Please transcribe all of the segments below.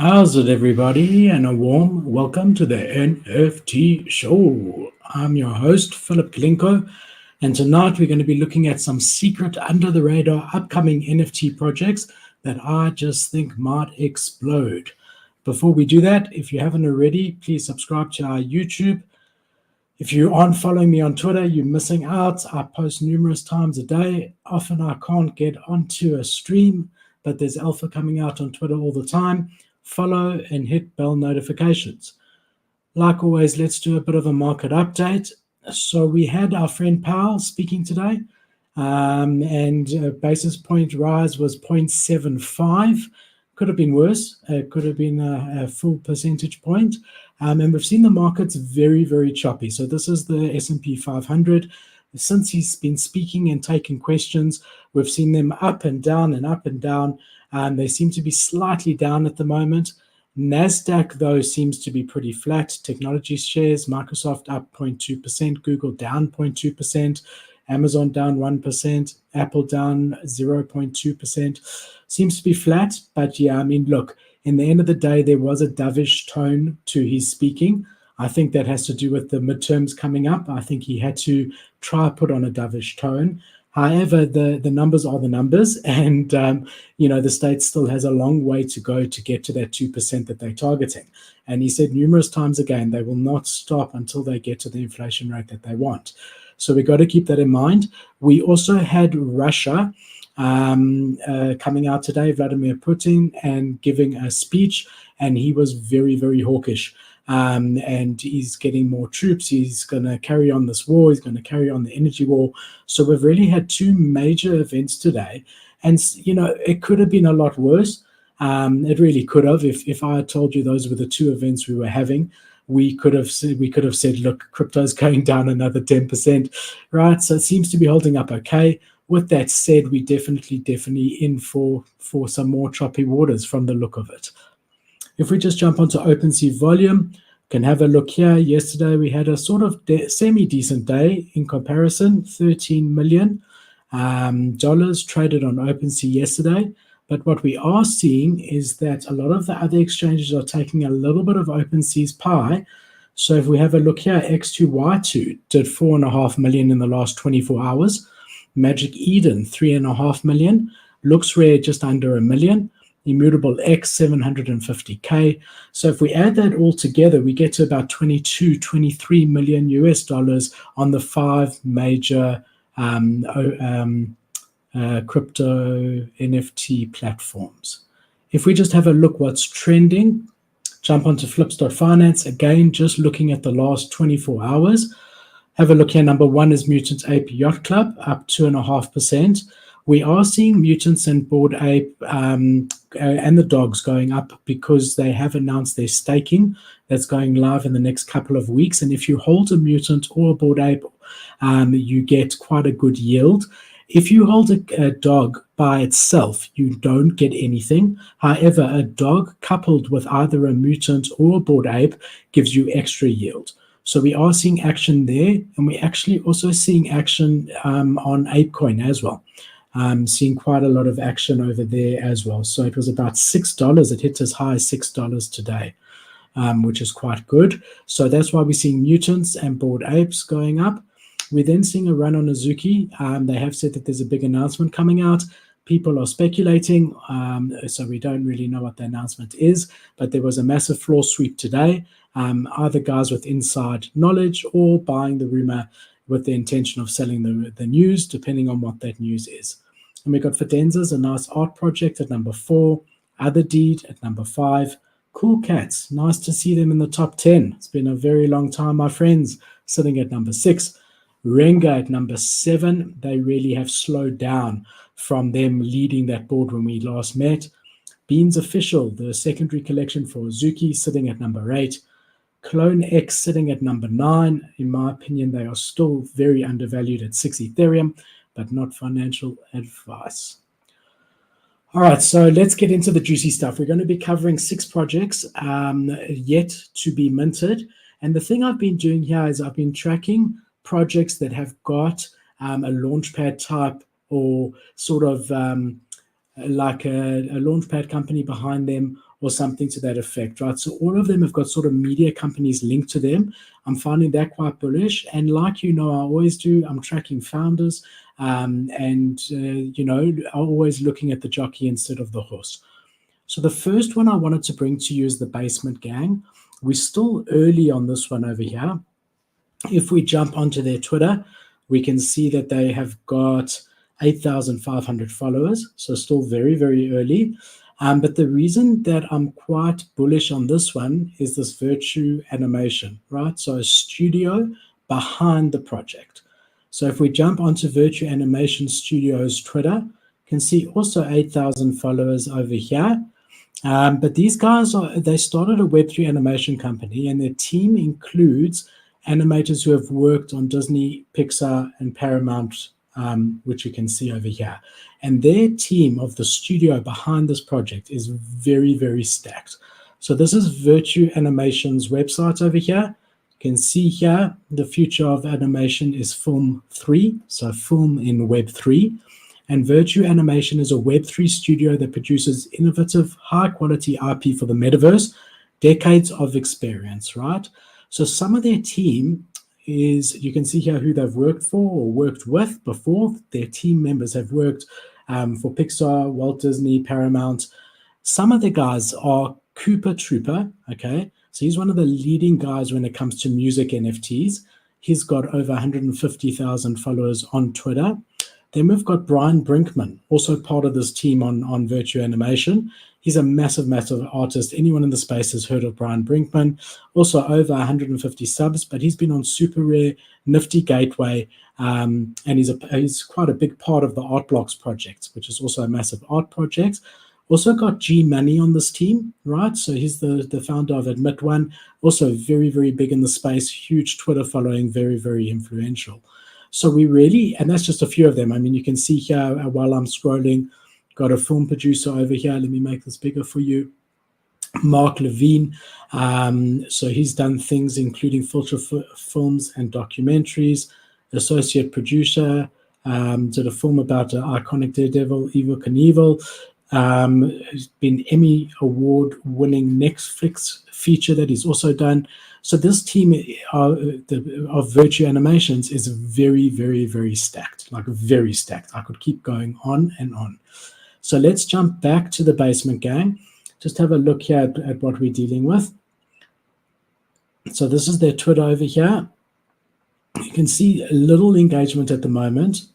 How's it, everybody, and a warm welcome to the NFT show. I'm your host, Philip Glinko, and tonight we're going to be looking at some secret, under the radar, upcoming NFT projects that I just think might explode. Before we do that, if you haven't already, please subscribe to our YouTube. If you aren't following me on Twitter, you're missing out. I post numerous times a day. Often I can't get onto a stream, but there's alpha coming out on Twitter all the time. Follow and hit bell notifications. Like always, let's do a bit of a market update. So we had our friend Powell speaking today, and basis point rise was 0.75. Could have been worse. It could have been a full percentage point. And we've seen the markets very, very choppy. So this is the S&P 500. Since he's been speaking and taking questions, we've seen them up and down and up and down. They seem to be slightly down at the moment. NASDAQ, though, seems to be pretty flat. Technology shares, Microsoft up 0.2%, Google down 0.2%, Amazon down 1%, Apple down 0.2%. Seems to be flat, but yeah, I mean, look, in the end of the day, there was a dovish tone to his speaking. I think that has to do with the midterms coming up. I think he had to try put on a dovish tone. However, the numbers are the numbers, and the state still has a long way to go to get to that 2% that they're targeting. And he said numerous times again, they will not stop until they get to the inflation rate that they want. So we got to keep that in mind. We also had Russia coming out today, Vladimir Putin, and giving a speech, and he was very, very hawkish. And he's getting more troops. He's going to carry on this war. He's going to carry on the energy war. So we've really had two major events today. And, it could have been a lot worse. It really could have. If I had told you those were the two events we were having, we could have said, look, crypto's going down another 10%, right? So it seems to be holding up okay. With that said, we definitely in for some more choppy waters from the look of it. If we just jump onto Opencv Volume, can have a look here. Yesterday we had a sort of semi-decent day in comparison, $13 million traded on Opencv yesterday. But what we are seeing is that a lot of the other exchanges are taking a little bit of Opencv's pie. So if we have a look here, X2Y2 did $4.5 million in the last 24 hours. Magic Eden, $3.5 million. LooksRare, just under $1 million. Immutable X, 750K. So if we add that all together, we get to about 23 million US dollars on the five major crypto NFT platforms. If we just have a look what's trending, jump onto flips.finance, again, just looking at the last 24 hours. Have a look here. Number one is Mutant Ape Yacht Club, up 2.5%. We are seeing Mutants and Bored Ape and the dogs going up because they have announced their staking that's going live in the next couple of weeks. And if you hold a Mutant or a Bored Ape, you get quite a good yield. If you hold a dog by itself, you don't get anything. However, a dog coupled with either a Mutant or a Bored Ape gives you extra yield. So we are seeing action there, and we're actually also seeing action on ApeCoin as well. Seeing quite a lot of action over there as well. So it was about $6. It hit as high as $6 today, which is quite good. So that's why we're seeing Mutants and Bored Apes going up. We're then seeing a run on Azuki. They have said that there's a big announcement coming out. People are speculating, so we don't really know what the announcement is, but there was a massive floor sweep today. Either guys with inside knowledge or buying the rumor with the intention of selling the news, depending on what that news is. And we got Fidenzas, a nice art project at number 4, Other Deed at number 5, Cool Cats, nice to see them in the top 10. It's been a very long time, my friends, sitting at number 6. Renga at number 7, they really have slowed down from them leading that board when we last met. Beans Official, the secondary collection for Azuki, sitting at number 8. Clone X sitting at number 9. In my opinion, they are still very undervalued at 6 Ethereum, but not financial advice. All right, so let's get into the juicy stuff. We're going to be covering 6 projects yet to be minted. And the thing I've been doing here is I've been tracking projects that have got a launchpad type or sort of like a launchpad company behind them, or something to that effect, right? So all of them have got sort of media companies linked to them. I'm finding that quite bullish. And like I always do, I'm tracking founders and, I'm always looking at the jockey instead of the horse. So the first one I wanted to bring to you is the Basement Gang. We're still early on this one over here. If we jump onto their Twitter, we can see that they have got 8,500 followers, so still very, very early. But the reason that I'm quite bullish on this one is this Virtue Animation, right? So a studio behind the project. So if we jump onto Virtue Animation Studios Twitter, you can see also 8,000 followers over here. But these guys, they started a Web3 animation company, and their team includes animators who have worked on Disney, Pixar, and Paramount, which you can see over here. And their team of the studio behind this project is very, very stacked. So this is Virtue Animation's website over here. You can see here the future of animation is Film 3, so film in Web3. And Virtue Animation is a Web3 studio that produces innovative, high-quality IP for the metaverse, decades of experience, right? So some of their team is, you can see here who they've worked for or worked with before. Their team members have worked for Pixar, Walt Disney, Paramount. Some of the guys are Cooper Trooper, okay? So he's one of the leading guys when it comes to music NFTs. He's got over 150,000 followers on Twitter. Then we've got Brian Brinkman, also part of this team on Virtue Animation. He's a massive, massive artist. Anyone in the space has heard of Brian Brinkman. Also over 150 subs, but he's been on Superrare, Niftygatway, and he's quite a big part of the Artblocks project, which is also a massive art project. Also got G Money on this team, right? So he's the founder of Atwon, also very, very big in the space, huge Twitter following, very, very influential. So we really, and that's just a few of them. I mean, you can see here while I'm scrolling, got a film producer over here. Let me make this bigger for you. Mark Levine. So he's done things including feature films and documentaries. Associate producer, did a film about an iconic daredevil, Evel Knievel. Has been Emmy Award-winning Netflix feature that he's also done. So this team of Virtue Animations is very, very, very stacked, like very stacked. I could keep going on and on. So let's jump back to the Basement Gang. Just have a look here at what we're dealing with. So this is their Twitter over here. You can see a little engagement at the moment.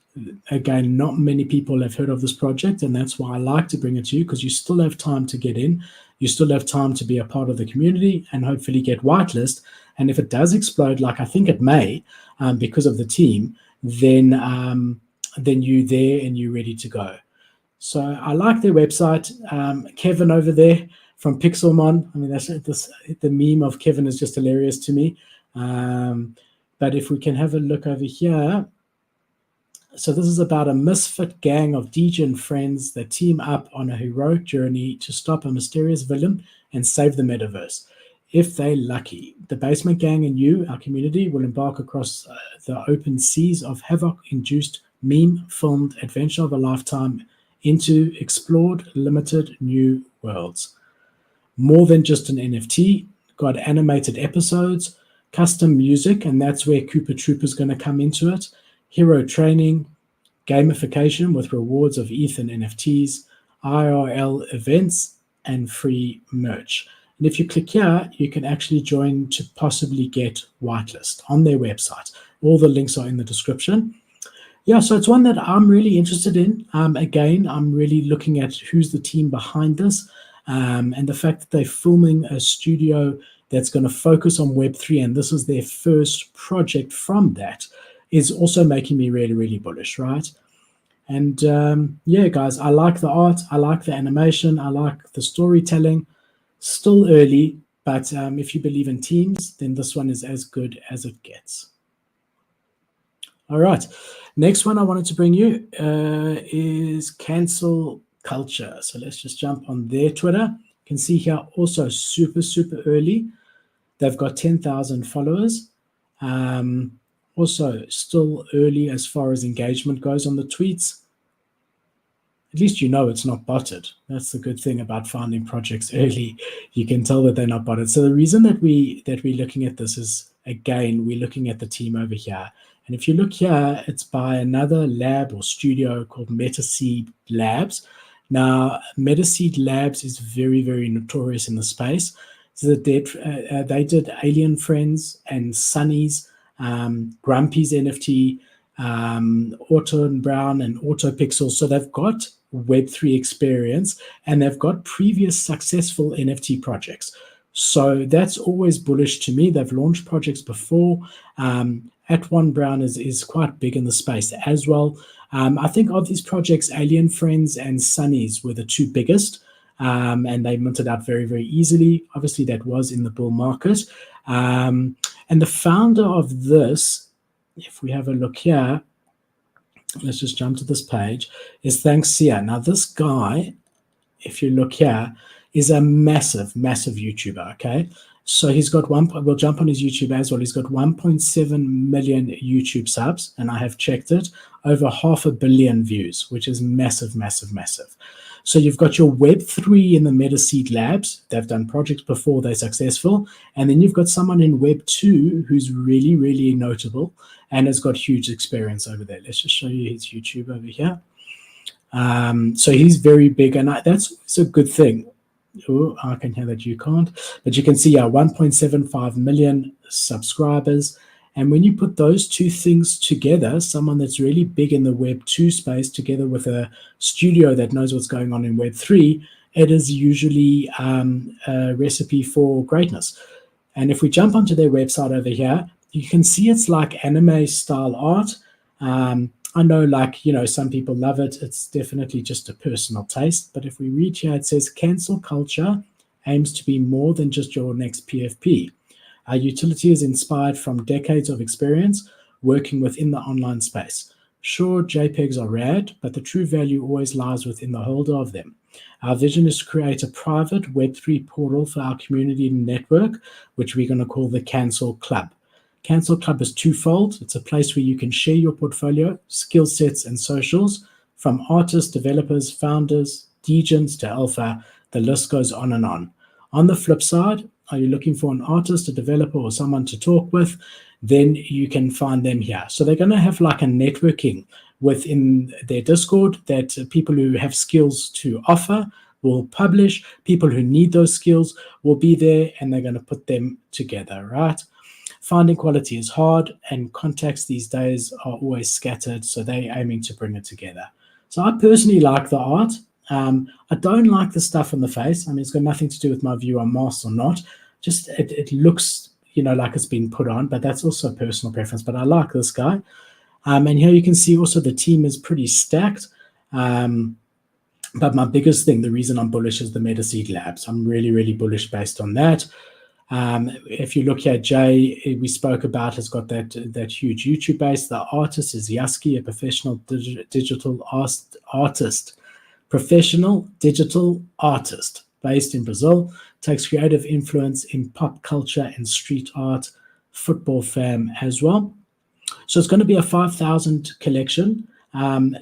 Again, not many people have heard of this project, and that's why I like to bring it to you, because you still have time to get in. You still have time to be a part of the community and hopefully get whitelist. And if it does explode, like I think it may, because of the team, then you're there and you're ready to go. So I like their website. Kevin over there from Pixelmon. I mean, the meme of Kevin is just hilarious to me. But if we can have a look over here. So this is about a misfit gang of DJ and friends that team up on a heroic journey to stop a mysterious villain and save the metaverse. If they're lucky, the Basement Gang and you, our community, will embark across the open seas of havoc-induced, meme-filmed adventure of a lifetime into explored, limited new worlds. More than just an NFT, got animated episodes, custom music, and that's where Cooper Trooper's going to come into it. Hero training, gamification with rewards of ETH and NFTs, IRL events, and free merch. And if you click here, you can actually join to possibly get whitelist on their website. All the links are in the description. Yeah, so it's one that I'm really interested in. Again, I'm really looking at who's the team behind this, and the fact that they're filming a studio that's going to focus on Web3, and this is their first project from that, is also making me really, really bullish, right? And yeah, guys, I like the art, I like the animation, I like the storytelling. Still early, but if you believe in teams, then this one is as good as it gets. All right, next one I wanted to bring you is Cancel Culture. So let's just jump on their Twitter. You can see here also super, super early. They've got 10,000 followers. Also, still early as far as engagement goes on the tweets. at least you know it's not botted. That's the good thing about finding projects early. You can tell that they're not botted. So the reason that we're looking at this is, again, we're looking at the team over here. And if you look here, it's by another lab or studio called Metac Labs. Now, Metac Labs is very, very notorious in the space. So that they did Alien Friends and Sunnies, Grumpy's NFT, Atwon Brown and Autopixel. So they've got Web3 experience and they've got previous successful NFT projects. So that's always bullish to me. They've launched projects before. Atwon Brown is quite big in the space as well. I think of these projects, Alien Friends and Sunnies were the two biggest, and they minted out very, very easily. Obviously, that was in the bull market. And the founder of this, if we have a look here, let's just jump to this page, is Thanksia. Now, this guy, if you look here, is a massive, massive YouTuber, okay? So he's got we'll jump on his YouTube as well. He's got 1.7 million YouTube subs, and I have checked it, over 500 million views, which is massive, massive, massive. So you've got your Web3 in the Metac Labs. They've done projects before, they're successful. And then you've got someone in Web2 who's really, really notable and has got huge experience over there. Let's just show you his YouTube over here. So he's very big, and that's a good thing. Oh, I can hear that you can't. But you can see 1.75 million subscribers. And when you put those two things together, someone that's really big in the Web2 space together with a studio that knows what's going on in Web3, it is usually a recipe for greatness. And if we jump onto their website over here, you can see it's like anime style art. I know, like, you know, some people love it. It's definitely just a personal taste. But if we read here, it says cancel culture aims to be more than just your next PFP. Our utility is inspired from decades of experience working within the online space. Sure, JPEGs are rad, but the true value always lies within the holder of them. Our vision is to create a private Web3 portal for our community network, which we're going to call the Cancel Club. Cancel Club is twofold. It's a place where you can share your portfolio, skill sets, and socials from artists, developers, founders, degens to alpha. The list goes on and on. On the flip side, are you looking for an artist, a developer, or someone to talk with? Then you can find them here. So they're going to have like a networking within their Discord that people who have skills to offer will publish. People who need those skills will be there, and they're going to put them together, right? Finding quality is hard, and contacts these days are always scattered, so they're aiming to bring it together. So I personally like the art. I don't like the stuff on the face. I mean, it's got nothing to do with my view on masks or not. Just it looks, you know, like it's been put on, but that's also personal preference. But I like this guy. And here you can see also the team is pretty stacked. But my biggest thing, the reason I'm bullish, is the Metac Labs. I'm really, really bullish based on that. If you look here, Jay, we spoke about, has got that huge YouTube base. The artist is Yaski, a professional digital artist. Professional digital artist based in Brazil, takes creative influence in pop culture and street art, football fan as well. So it's going to be a 5,000 collection.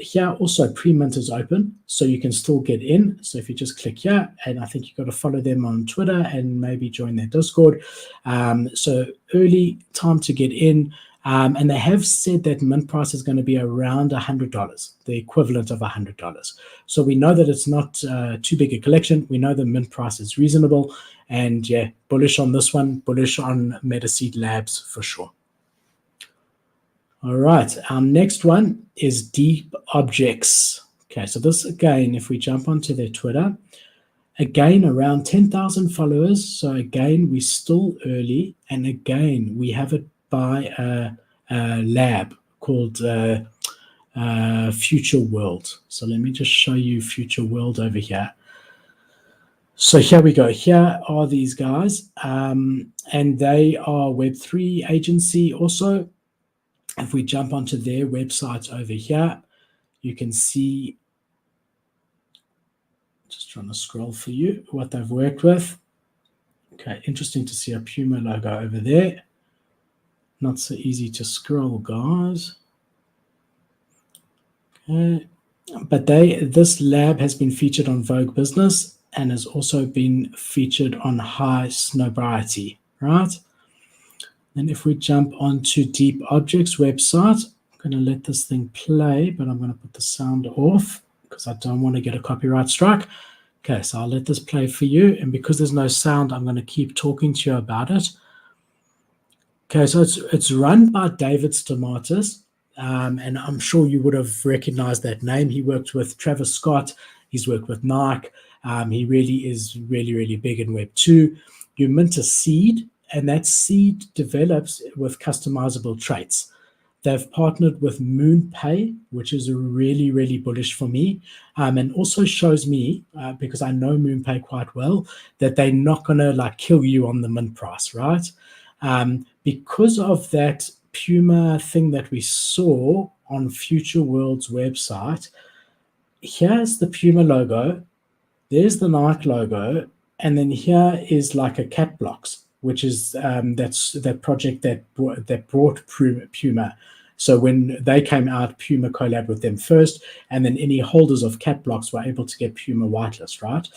Here also pre-mint is open, so you can still get in. So if you just click here, and I think you've got to follow them on Twitter and maybe join their Discord. So early time to get in. And they have said that mint price is going to be around $100, the equivalent of $100. So we know that it's not too big a collection. We know the mint price is reasonable. And yeah, bullish on this one, bullish on Metac Labs for sure. All right, our next one is Deep Objects. Okay, so this again, if we jump onto their Twitter, again, around 10,000 followers. So again, we're still early. And again, we have it by a lab called Future World. So let me just show you Future World over here. So here we go. Here are these guys. And they are Web3 agency also. If we jump onto their website over here, you can see, just trying to scroll for you, what they've worked with. Okay, interesting to see a Puma logo over there. Not so easy to scroll, guys. Okay, But this lab has been featured on Vogue Business and has also been featured on High Snowbriety, right? And if we jump onto Deep Objects website, I'm going to let this thing play, but I'm going to put the sound off because I don't want to get a copyright strike. Okay, so I'll let this play for you. And because there's no sound, I'm going to keep talking to you about it. Okay, so it's run by David Stamatis, and I'm sure you would have recognized that name. He worked with Travis Scott. He's worked with Nike. He really is really big in Web2. You mint a seed, and that seed develops with customizable traits. They've partnered with MoonPay, which is really bullish for me, and also shows me, because I know MoonPay quite well, that they're not going to like kill you on the mint price, right? Because of that Puma thing that we saw on Future World's website, here's the Puma logo, there's the Nike logo, and then here is like a Catblocks, which is that's that project that brought Puma. So when they came out, Puma collabed with them first, and then any holders of Catblocks were able to get Puma whitelist, right?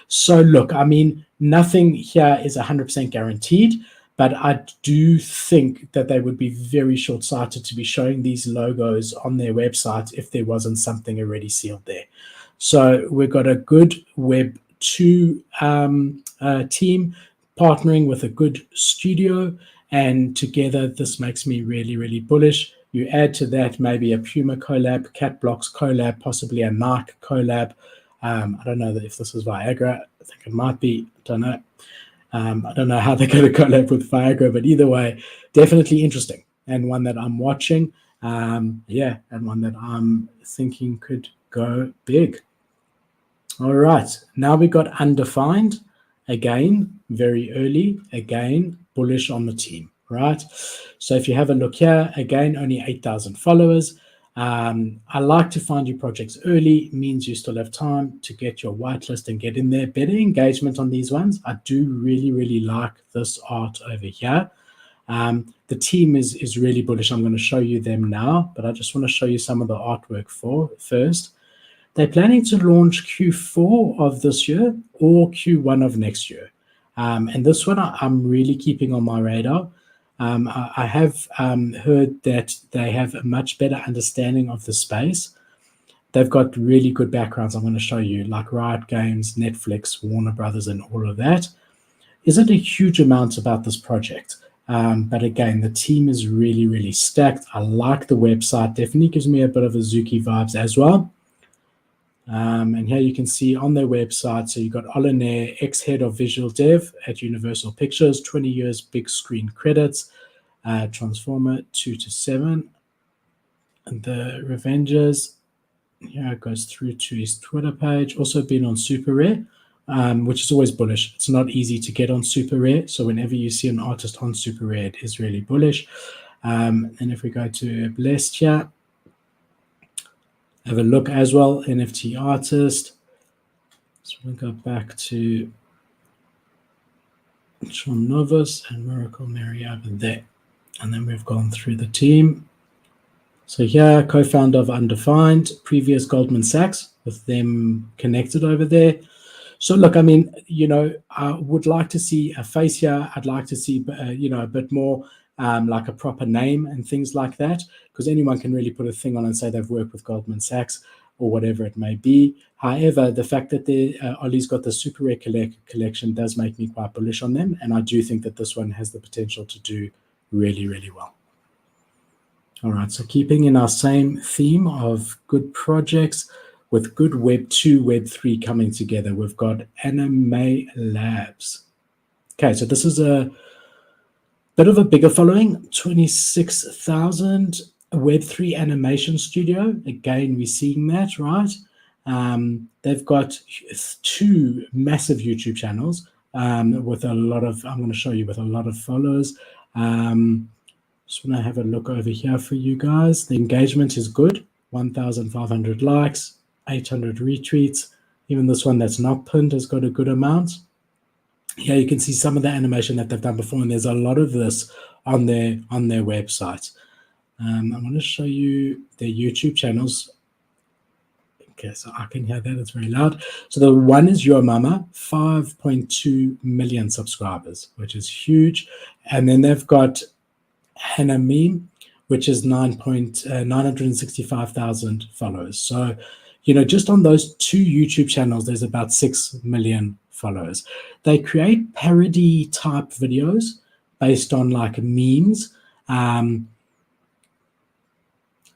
So look, I mean, nothing here is 100% guaranteed, but I do think that they would be very short-sighted to be showing these logos on their website if there wasn't something already sealed there. So we've got a good Web2 team partnering with a good studio, and together this makes me really bullish. You add to that maybe a Puma collab, Catblocks collab, possibly a Nike collab. I don't know if this is Viagra. I think it might be. I don't know. I don't know how they're going to collab with Viagra, but either way, definitely interesting and one that I'm watching. And one that I'm thinking could go big. All right, now we got Undefined. Again, very early. Again, bullish on the team, right? So if you have a look here, again, only 8,000 followers. I like to find your projects early. Means you still have time to get your whitelist and get in there. Better engagement on these ones. I do really like this art over here. The team is really bullish. I'm going to show you them now, but I just want to show you some of the artwork first. They're planning to launch Q4 of this year or Q1 of next year. And this one I'm really keeping on my radar. I have heard that they have a much better understanding of the space. They've got really good backgrounds. I'm going to show you, like Riot Games, Netflix, Warner Brothers, and all of that. Isn't a huge amount about this project. But again, the team is really stacked. I like the website. Definitely gives me a bit of a Zuki vibes as well. And here you can see on their website, so you've got Olinair, ex-head of visual dev at Universal Pictures, 20 years big screen credits, Transformer 2 to 7. And the Revengers, here it goes through to his Twitter page, also been on Superrare, which is always bullish. It's not easy to get on Superrare, so whenever you see an artist on Superrare, it is really bullish. And if we go to Blessed here, have a look as well, NFT artist. So we'll go back to Sean Novus and Miracle Mary over there. And then we've gone through the team. So here, co-founder of Undefined, previous Goldman Sachs, with them connected over there. So look, I mean, I would like to see a face here. I'd like to see, a bit more like a proper name and things like that, because anyone can really put a thing on and say they've worked with Goldman Sachs or whatever it may be. However, the fact that Ollie's got the Superrare collection does make me quite bullish on them, and I do think that this one has the potential to do really well. All right, so keeping in our same theme of good projects with good Web2, Web3 coming together, we've got Anime Labs. Okay, so this is a bit of a bigger following, 26,000, a Web3 animation studio. Again, we're seeing that, right? They've got 2 massive YouTube channels with a lot of, I'm going to show you, with a lot of followers. Just want to have a look over here for you guys. The engagement is good, 1,500 likes, 800 retweets. Even this one that's not pinned has got a good amount. Here you can see some of the animation that they've done before, and there's a lot of this on their website. I'm going to show you their YouTube channels. Okay, so I can hear that. It's very loud. So the one is Your Mama, 5.2 million subscribers, which is huge. And then they've got Hannah Meme, which is 965,000 followers. So, just on those two YouTube channels, there's about 6 million followers. They create parody type videos based on like memes.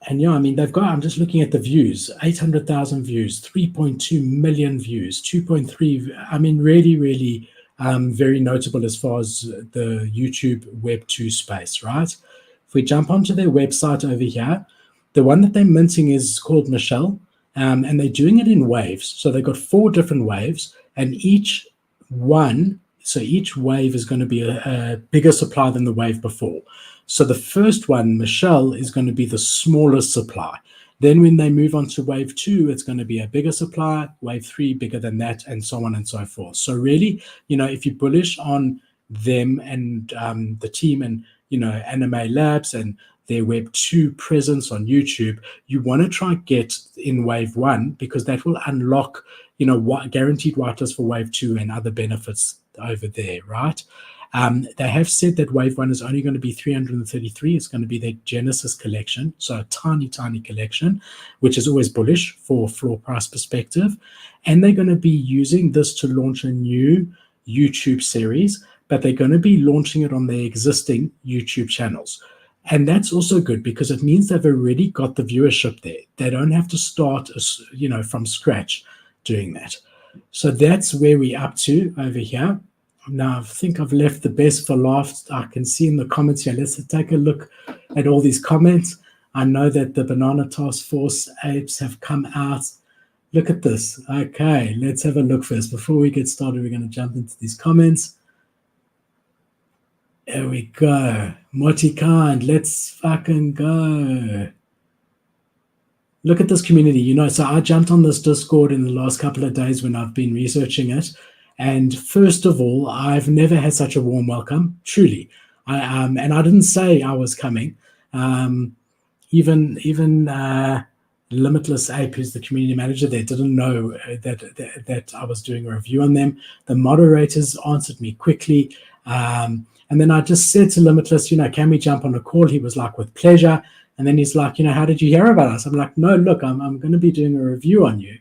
And yeah, I mean, they've got, I'm just looking at the views, 800,000 views, 3.2 million views, 2.3, I mean, really, really very notable as far as the YouTube Web2 space, right? If we jump onto their website over here, the one that they're minting is called Michelle, and they're doing it in waves. So they've got 4 different waves, and each wave is going to be a bigger supply than the wave before. So the first one, Michelle, is going to be the smallest supply. Then when they move on to wave 2, it's going to be a bigger supply, wave 3 bigger than that, and so on and so forth. So really, if you're bullish on them and the team and, Anime Labs and their Web2 presence on YouTube, you want to try and get in wave 1 because that will unlock, guaranteed whitelist for wave 2 and other benefits over there, right? They have said that wave 1 is only going to be 333. It's going to be their Genesis collection, so a tiny, tiny collection, which is always bullish for floor price perspective. And they're going to be using this to launch a new YouTube series, but they're going to be launching it on their existing YouTube channels. And that's also good because it means they've already got the viewership there. They don't have to start, from scratch doing that. So that's where we're up to over here. Now, I think I've left the best for last. I can see in the comments here. Let's take a look at all these comments. I know that the Banana Task Force apes have come out. Look at this. Okay, let's have a look first. Before we get started, we're going to jump into these comments. There we go. Morty Kind, let's fucking go. Look at this community. So I jumped on this Discord in the last couple of days when I've been researching it. And first of all, I've never had such a warm welcome, truly. And I didn't say I was coming. Even Limitless Ape, who's the community manager there, didn't know that I was doing a review on them. The moderators answered me quickly. And then I just said to Limitless, can we jump on a call? He was like, with pleasure. And then he's like, how did you hear about us? I'm like, no, look, I'm going to be doing a review on you.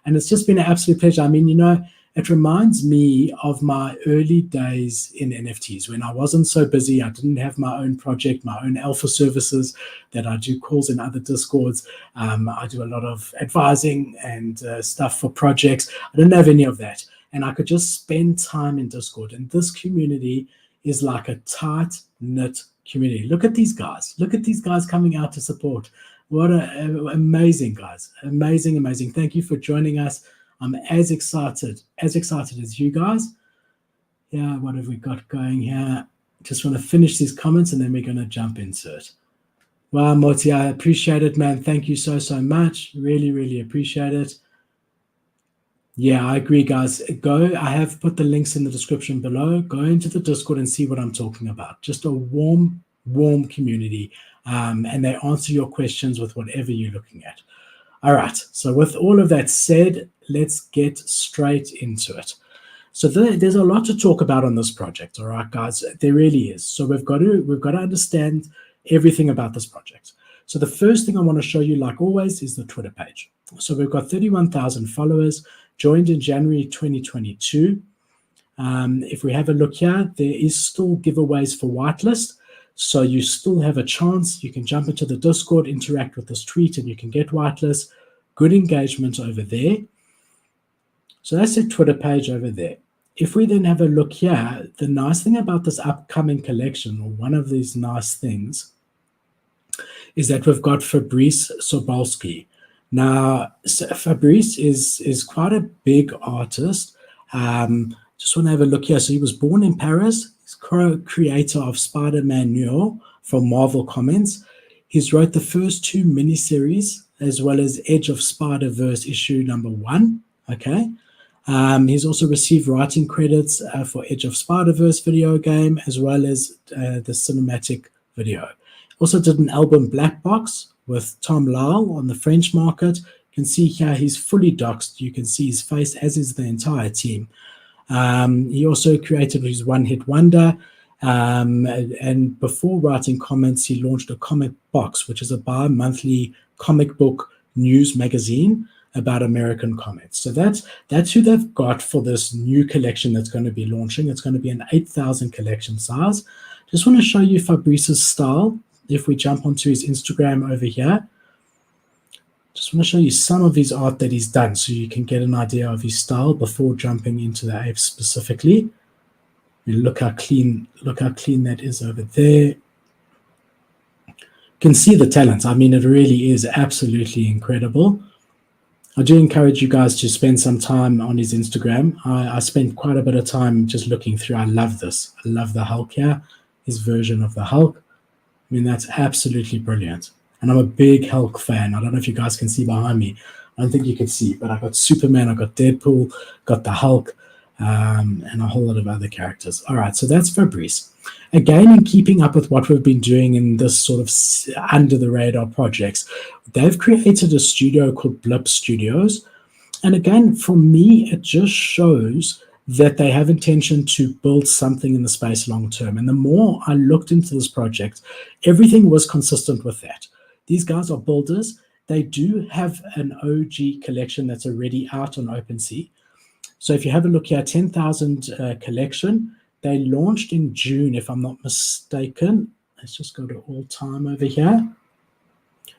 And it's just been an absolute pleasure. I mean, it reminds me of my early days in NFTs when I wasn't so busy. I didn't have my own project, my own alpha services that I do calls in other Discords. I do a lot of advising and stuff for projects. I didn't have any of that. And I could just spend time in Discord. And this community is like a tight-knit community. Look at these guys. Look at these guys coming out to support. What amazing guys. Amazing, amazing. Thank you for joining us. I'm as excited as you guys. Yeah, what have we got going here? Just want to finish these comments and then we're going to jump into it. Wow, Morty, I appreciate it, man. Thank you so, so much. Really, really appreciate it. Yeah, I agree, guys. I have put the links in the description below. Go into the Discord and see what I'm talking about. Just a warm community. And they answer your questions with whatever you're looking at. All right. So with all of that said, let's get straight into it. So there's a lot to talk about on this project. All right, guys, there really is. So we've got to understand everything about this project. So the first thing I want to show you, like always, is the Twitter page. So we've got 31,000 followers, joined in January 2022. If we have a look here, there is still giveaways for whitelist. So you still have a chance. You can jump into the Discord, interact with this tweet, and you can get whitelist. Good engagement over there. So that's the Twitter page over there. If we then have a look here, the nice thing about this upcoming collection, or one of these nice things, is that we've got Fabrice Sobolsky. Now, Fabrice is quite a big artist. Just want to have a look here. So he was born in Paris. He's co-creator of Spider-Man Neo from Marvel Comics. He's wrote the first 2 miniseries, as well as Edge of Spider-Verse issue number 1. Okay. He's also received writing credits for Edge of Spider-Verse video game, as well as the cinematic video. Also did an album Black Box with Tom Lyle on the French market. You can see here he's fully doxed. You can see his face, as is the entire team. He also created his one-hit wonder. And before writing comments, he launched a comic box, which is a bi-monthly comic book news magazine about American comics. So that's who they've got for this new collection that's going to be launching. It's going to be an 8,000 collection size. Just want to show you Fabrice's style. If we jump onto his Instagram over here, just want to show you some of his art that he's done so you can get an idea of his style before jumping into the apes specifically. Look how clean that is over there. You can see the talent. I mean, it really is absolutely incredible. I do encourage you guys to spend some time on his Instagram. I spent quite a bit of time just looking through. I love this. I love the Hulk here, his version of the Hulk. I mean, that's absolutely brilliant. And I'm a big Hulk fan. I don't know if you guys can see behind me. I don't think you can see, but I got Superman, I got Deadpool, got the Hulk, and a whole lot of other characters. All right, so that's Fabrice. Again, in keeping up with what we've been doing in this sort of under-the-radar projects, they've created a studio called Blip Studios. And again, for me, it just shows that they have intention to build something in the space long-term. And the more I looked into this project, everything was consistent with that. These guys are builders. They do have an OG collection that's already out on Opencv. So if you have a look here, 10,000 collection, they launched in June, if I'm not mistaken. Let's just go to all-time over here.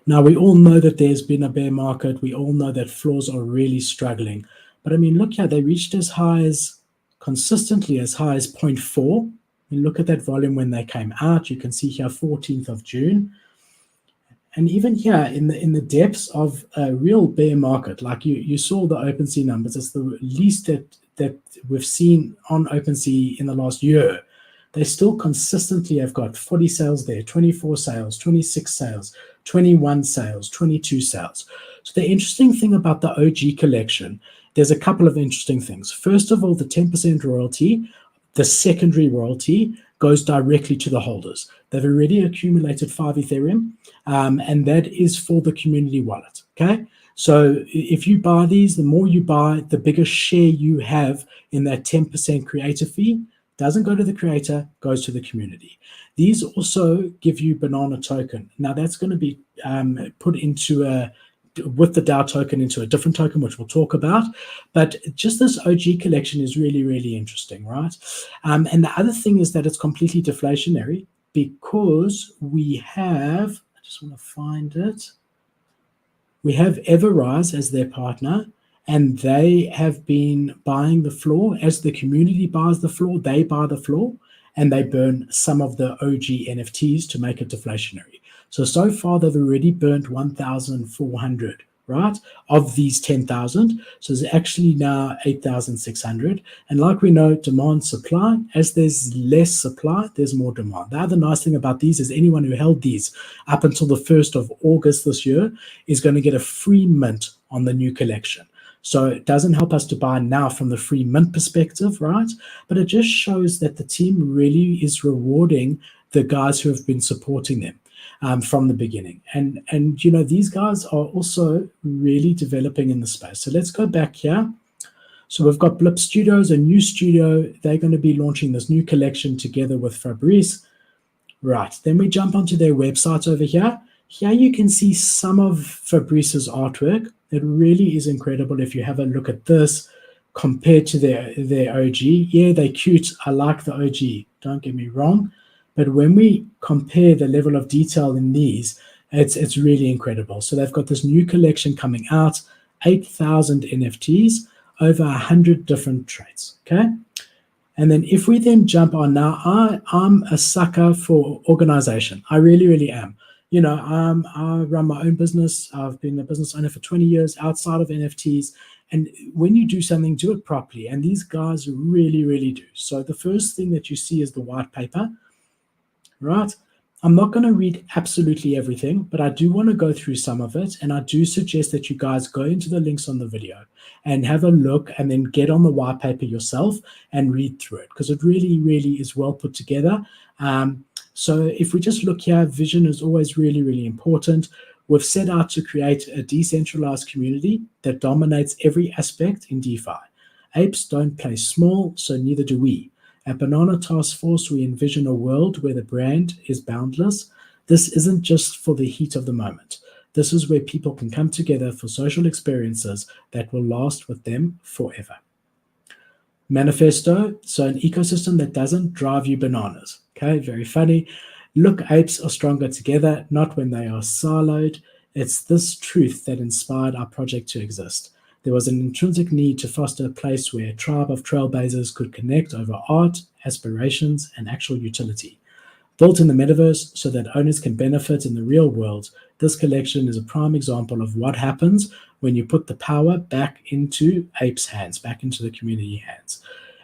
Now, we all know that there's been a bear market. We all know that floors are really struggling. But I mean, look here, they reached as high as, consistently as high as 0.4. I mean, look at that volume when they came out. You can see here 14th of June. And even here in the depths of a real bear market, like you saw the Opencv numbers, it's the least that we've seen on Opencv in the last year. They still consistently have got 40 sales there, 24 sales, 26 sales, 21 sales, 22 sales. So the interesting thing about the OG collection, there's a couple of interesting things. First of all, the 10% royalty, the secondary royalty, goes directly to the holders. They've already accumulated 5 Ethereum, and that is for the community wallet, okay? So if you buy these, the more you buy, the bigger share you have in that 10% creator fee. Doesn't go to the creator, goes to the community. These also give you banana token. Now that's going to be put into with the DAO token into a different token, which we'll talk about. But just this OG collection is really, really interesting, right? And the other thing is that it's completely deflationary because we have, I just want to find it. We have Everrise as their partner, and they have been buying the floor. As the community buys the floor, they buy the floor, and they burn some of the OG NFTs to make it deflationary. So far, they've already burnt 1,400, right, of these 10,000. So it's actually now 8,600. And like we know, demand, supply, as there's less supply, there's more demand. The other nice thing about these is anyone who held these up until the 1st of August this year is going to get a free mint on the new collection. So it doesn't help us to buy now from the free mint perspective, right? But it just shows that the team really is rewarding the guys who have been supporting them from the beginning. And you know, these guys are also really developing in the space. So let's go back here. So we've got Blip Studios, a new studio. They're going to be launching this new collection together with Fabrice. Right, then we jump onto their website over here. Here you can see some of Fabrice's artwork. It really is incredible if you have a look at this compared to their OG. Yeah, they're cute. I like the OG, don't get me wrong. But when we compare the level of detail in these, it's really incredible. So they've got this new collection coming out, 8,000 NFTs, over 100 different traits, okay? And then if we then jump on now, I'm a sucker for organization. I really, really am. You know, I run my own business. I've been a business owner for 20 years outside of NFTs. And when you do something, do it properly. And these guys really, really do. So the first thing that you see is the white paper, right? I'm not going to read absolutely everything, but I do want to go through some of it. And I do suggest that you guys go into the links on the video and have a look and then get on the white paper yourself and read through it because it really, really is well put together. So if we just look here, vision is always really, really important. We've set out to create a decentralized community that dominates every aspect in DeFi. Apes don't play small, so neither do we. At Banana Task Force, we envision a world where the brand is boundless. This isn't just for the heat of the moment. This is where people can come together for social experiences that will last with them forever. Manifesto, so an ecosystem that doesn't drive you bananas. Okay, very funny. Look, apes are stronger together, not when they are siloed. It's this truth that inspired our project to exist. There was an intrinsic need to foster a place where a tribe of trailblazers could connect over art, aspirations, and actual utility. Built in the metaverse so that owners can benefit in the real world, this collection is a prime example of what happens when you put the power back into apes' hands, back into the community hands.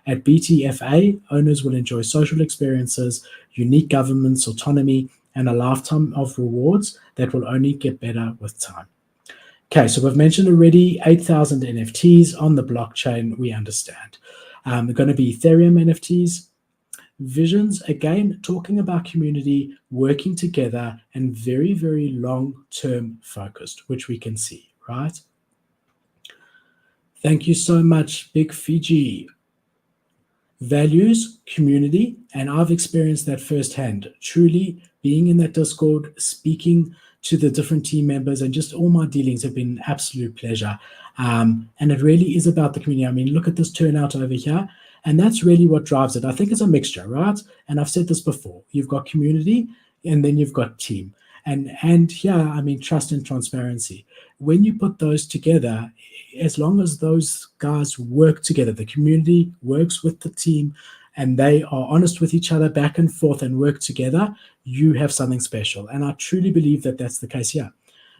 At BTFA, owners will enjoy social experiences, unique governance autonomy, and a lifetime of rewards that will only get better with time. Okay, so we've mentioned already 8,000 NFTs on the blockchain, we understand. They're going to be Ethereum NFTs. Visions, again, talking about community, working together, and very, very long-term focused, which we can see, right? Thank you so much, Big Fiji. Values, community, and I've experienced that firsthand, truly being in that Discord, speaking to the different team members, and just all my dealings have been an absolute pleasure. And it really is about the community. I mean, look at this turnout over here. And that's really what drives it. I think it's a mixture, right? And I've said this before. You've got community, and then you've got team. And here, I mean, trust and transparency. When you put those together, as long as those guys work together, the community works with the team, and they are honest with each other back and forth and work together, you have something special. And I truly believe that that's the case here.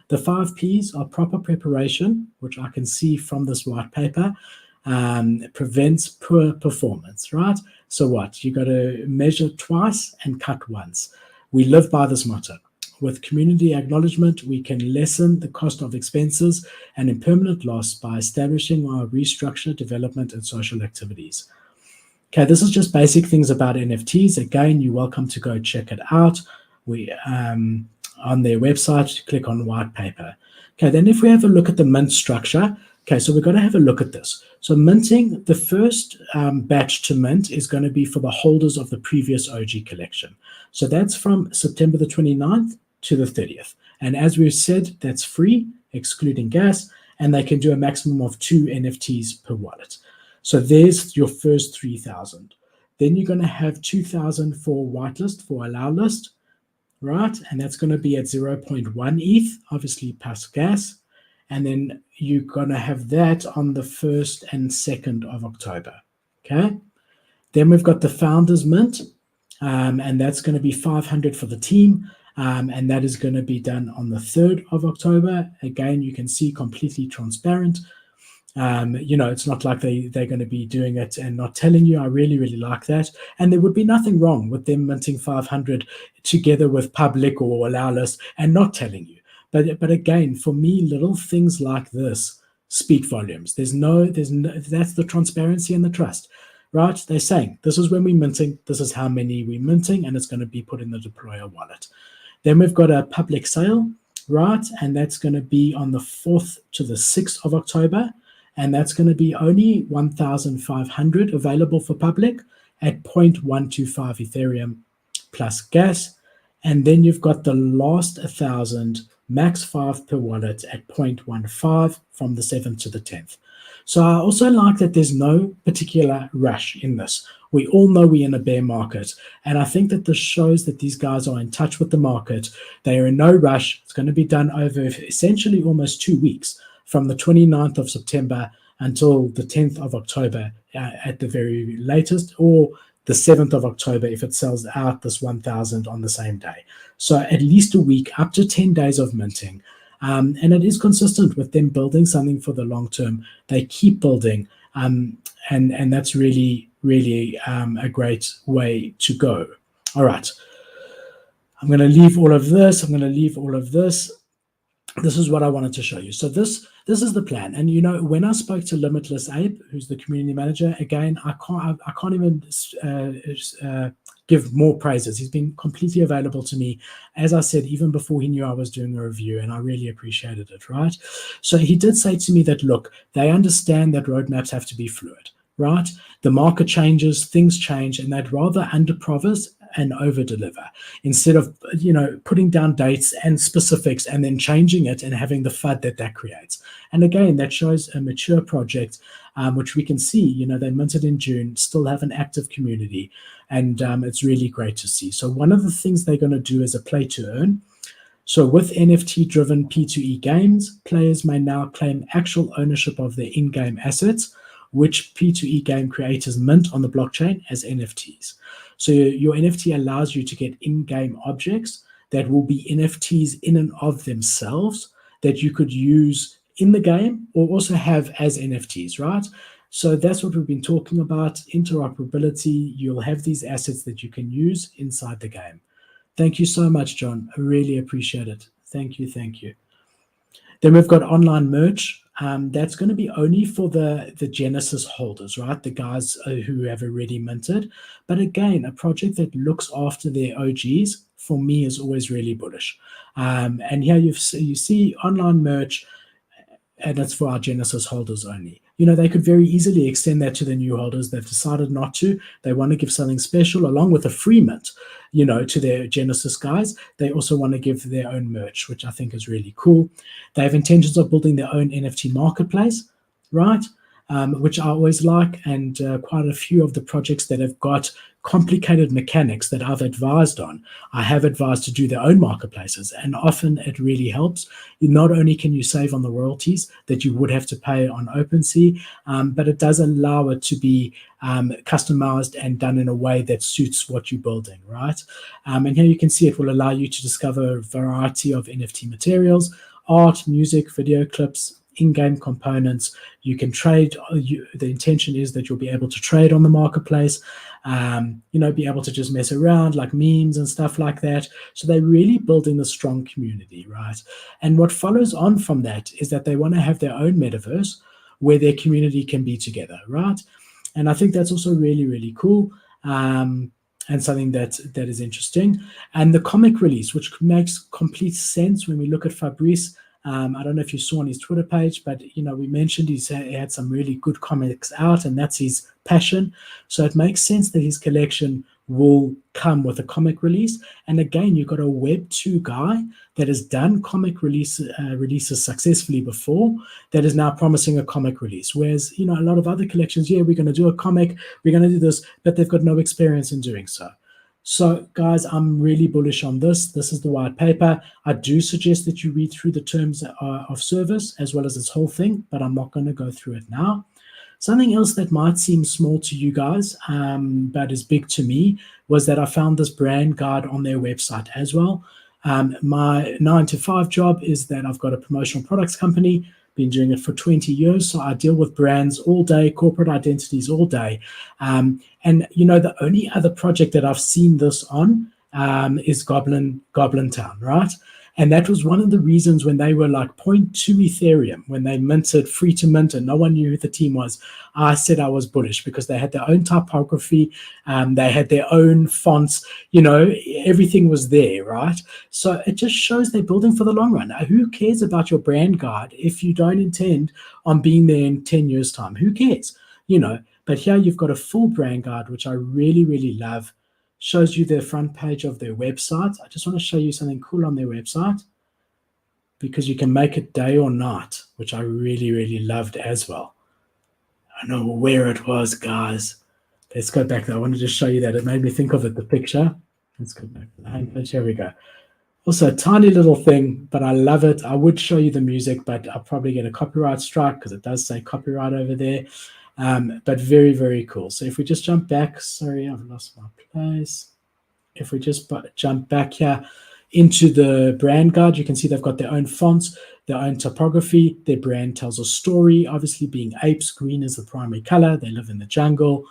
The 5 Ps are proper preparation, which I can see from this white paper, prevents poor performance, right? So what? You got to measure twice and cut once. We live by this motto. With community acknowledgement, we can lessen the cost of expenses and impermanent loss by establishing our restructure, development, and social activities. Okay, this is just basic things about NFTs. Again, you're welcome to go check it out. We on their website, click on white paper. Okay, then if we have a look at the mint structure, okay, so we're going to have a look at this. So minting, the first batch to mint is going to be for the holders of the previous OG collection. So that's from September the 29th to the 30th. And as we've said, that's free, excluding gas, and they can do a maximum of 2 NFTs per wallet. So there's your first 3,000. Then you're going to have 2,000 for whitelist, for allow list, right? And that's going to be at 0.1 ETH, obviously plus gas. And then you're going to have that on the 1st and 2nd of October, okay? Then we've got the Founders Mint, and that's going to be 500 for the team, and that is going to be done on the 3rd of October. Again, you can see completely transparent. It's not like they're going to be doing it and not telling you. I really, really like that. And there would be nothing wrong with them minting 500 together with public or allow list and not telling you. But again, for me, little things like this speak volumes. There's no, that's the transparency and the trust, right? They're saying, this is when we're minting, this is how many we're minting, and it's going to be put in the deployer wallet. Then we've got a public sale, right? And that's going to be on the 4th to the 6th of October. And that's going to be only 1,500 available for public at 0.125 Ethereum plus gas. And then you've got the last 1,000, max 5 per wallet at 0.15 from the 7th to the 10th. So I also like that there's no particular rush in this. We all know we're in a bear market. And I think that this shows that these guys are in touch with the market. They are in no rush. It's going to be done over essentially almost 2 weeks, from the 29th of September until the 10th of October at the very latest, or the 7th of October if it sells out this 1,000 on the same day. So at least a week, up to 10 days of minting. And it is consistent with them building something for the long term. They keep building, and that's really, really a great way to go. All right. I'm going to leave all of this. This is what I wanted to show you. So this is the plan. And when I spoke to Limitless Ape, who's the community manager, again, I can't even give more praises. He's been completely available to me, as I said, even before he knew I was doing a review, and I really appreciated it, right? So he did say to me that, look, they understand that roadmaps have to be fluid, right? The market changes, things change, and they'd rather under-promise and over-deliver instead of, putting down dates and specifics and then changing it and having the FUD that creates. And again, that shows a mature project, which we can see, they minted in June, still have an active community, and it's really great to see. So one of the things they're going to do is a play to earn. So with NFT-driven P2E games, players may now claim actual ownership of their in-game assets, which P2E game creators mint on the blockchain as NFTs. So your NFT allows you to get in-game objects that will be NFTs in and of themselves that you could use in the game or also have as NFTs, right? So that's what we've been talking about, interoperability. You'll have these assets that you can use inside the game. Thank you so much, John. I really appreciate it. Thank you, thank you. Then we've got online merch. That's going to be only for the Genesis holders, right? The guys who have already minted. But again, a project that looks after their OGs, for me, is always really bullish. And here you see online merch, and it's for our Genesis holders only. They could very easily extend that to the new holders. They've decided not to. They want to give something special along with a free mint, to their Genesis guys. They also want to give their own merch, which I think is really cool. They have intentions of building their own NFT marketplace, right? Which I always like, and quite a few of the projects that have got complicated mechanics that I've advised on, I have advised to do their own marketplaces, and often it really helps. Not only can you save on the royalties that you would have to pay on Opencv, but it does allow it to be customized and done in a way that suits what you're building, right? And here you can see it will allow you to discover a variety of NFT materials, art, music, video clips, in-game components. You can trade. The intention is that you'll be able to trade on the marketplace, be able to just mess around like memes and stuff like that. So they're really building a strong community, right? And what follows on from that is that they want to have their own metaverse where their community can be together, right? And I think that's also really, really cool. And something that is interesting. And the comic release, which makes complete sense when we look at Fabrice. I don't know if you saw on his Twitter page, but we mentioned he had some really good comics out, and that's his passion. So it makes sense that his collection will come with a comic release. And again, you've got a WEB2 guy that has done comic releases successfully before that is now promising a comic release. Whereas, a lot of other collections, we're going to do a comic, we're going to do this, but they've got no experience in doing so. So, guys, I'm really bullish on this. This is the white paper. I do suggest that you read through the terms of service as well as this whole thing, but I'm not going to go through it now. Something else that might seem small to you guys, but is big to me, was that I found this brand guide on their website as well. My 9-to-5 job is that I've got a promotional products company, been doing it for 20 years. So I deal with brands all day, corporate identities all day. And, the only other project that I've seen this on is Goblin Town, right? And that was one of the reasons when they were like 0.2 Ethereum, when they minted free to mint and no one knew who the team was, I said I was bullish because they had their own typography, they had their own fonts, everything was there, right? So it just shows they're building for the long run. Now, who cares about your brand guide if you don't intend on being there in 10 years' time? Who cares? But here you've got a full brand guide, which I really, really love. Shows you the front page of their website. I just want to show you something cool on their website because you can make it day or night, which I really, really loved as well. I don't know where it was, guys. Let's go back there. I wanted to show you that. It made me think of it, the picture. Let's go back to the homepage. Here we go. Also, a tiny little thing, but I love it. I would show you the music, but I'll probably get a copyright strike because it does say copyright over there. But very, very cool. So if we just jump back, sorry, I've lost my place. If we just jump back here into the brand guide, you can see they've got their own fonts, their own typography. Their brand tells a story, obviously being apes. Green is the primary color. They live in the jungle.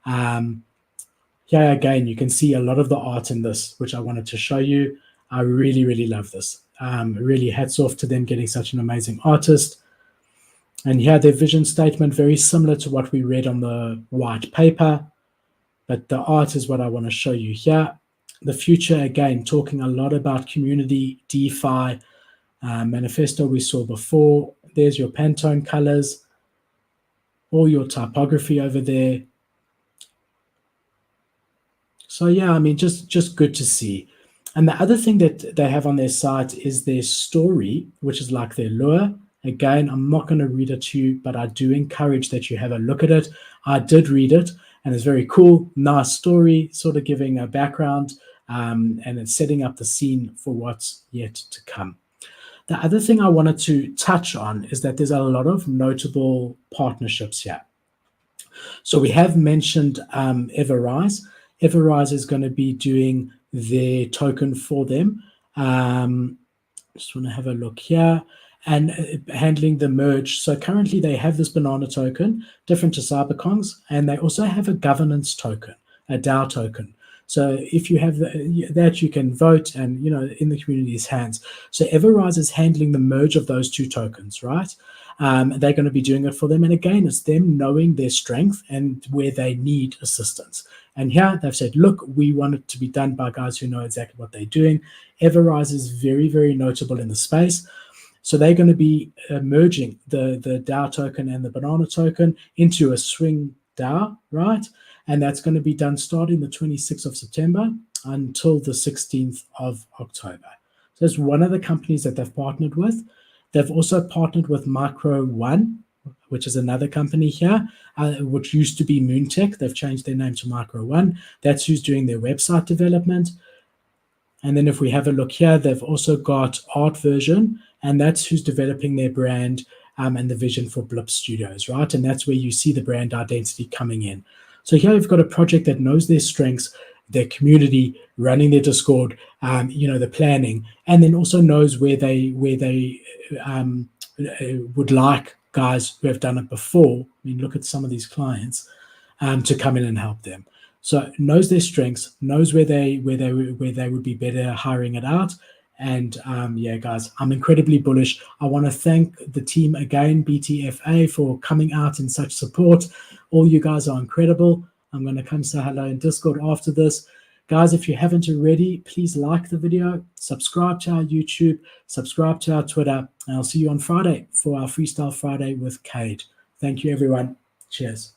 Here again, you can see a lot of the art in this, which I wanted to show you. I really, really love this. Really hats off to them getting such an amazing artist. And here their vision statement, very similar to what we read on the white paper. but the art is what I want to show you here. The future, again, talking a lot about community, DeFi, manifesto we saw before. There's your Pantone colors, all your typography over there. So yeah, I mean, just good to see. And the other thing that they have on their site is their story, which is like their lure. Again, I'm not going to read it to you, but I do encourage that you have a look at it. I did read it, and it's very cool, nice story, sort of giving a background, and it's setting up the scene for what's yet to come. The other thing I wanted to touch on is that there's a lot of notable partnerships here. So we have mentioned Everrise. Everrise is going to be doing their token for them. Just want to have a look here and handling the merge. So currently they have this banana token, different to Cyberkongs, and they also have a governance token, a DAO token. So if you have that, you can vote and, in the community's hands. So Everrise is handling the merge of those two tokens, right? They're going to be doing it for them. And again, it's them knowing their strength and where they need assistance. And here they've said, look, we want it to be done by guys who know exactly what they're doing. Everrise is very, very notable in the space. So they're going to be merging the DAO token and the banana token into a swing DAO, right? And that's going to be done starting the 26th of September until the 16th of October. So that's one of the companies that they've partnered with. They've also partnered with Micro One, which is another company here, which used to be Moontech. They've changed their name to Micro One. That's who's doing their website development. And then if we have a look here, they've also got Art Version, and that's who's developing their brand and the vision for Blip Studios, right? And that's where you see the brand identity coming in. So here you've got a project that knows their strengths, their community, running their Discord, the planning, and then also knows where they would like guys who have done it before. I mean, look at some of these clients to come in and help them. So knows their strengths, knows where they would be better hiring it out. And yeah, guys, I'm incredibly bullish. I want to thank the team again, BTFA, for coming out in such support. All you guys are incredible. I'm going to come say hello in Discord after this. Guys, if you haven't already, please like the video, subscribe to our YouTube, subscribe to our Twitter, and I'll see you on Friday for our Freestyle Friday with Cade. Thank you, everyone. Cheers.